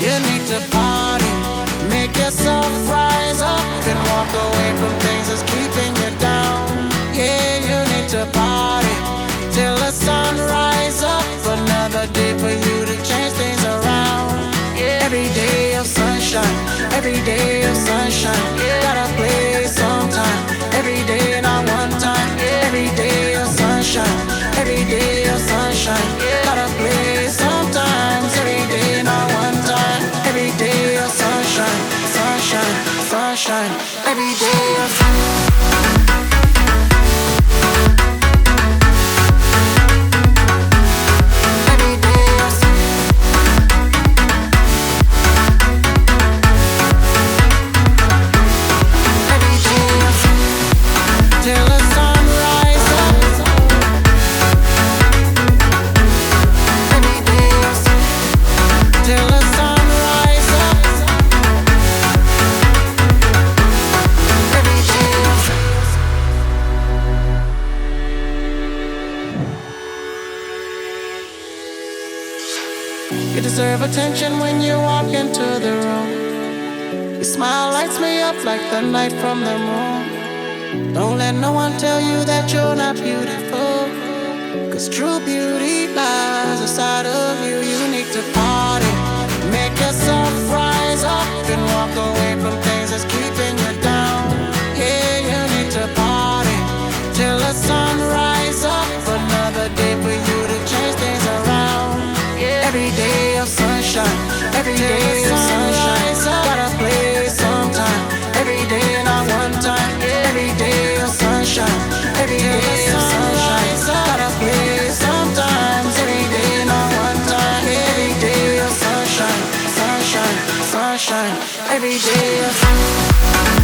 You need to party, make yourself rise up and walk away from things that's keeping you down. Yeah, you need to party till the sun rise up. Another day for you to change things around. Every day of sunshine, every day of sunshine. Gotta play sometime, every day not one time. Every day of sunshine, every day of sunshine. Gotta play sometimes, every day not one time. Every day of sunshine, sunshine, sunshine. Every day of sunshine. You deserve attention when you walk into the room. Your smile lights me up like the light from the moon. Don't let no one tell you that you're not beautiful, 'cause true beauty lies inside of you. You need to party, make yourself rise up and walk away from things that's keeping you down. Yeah, you need to party till the sun rise up. Another day for you to change things around. Every day of sunshine, every day of sunshine. Gotta play sometime, every day not one time. Every day of sunshine, every day of sunshine. Gotta play sometimes, every day not one time. Every day of sunshine, sunshine, sunshine. Every day of sunshine.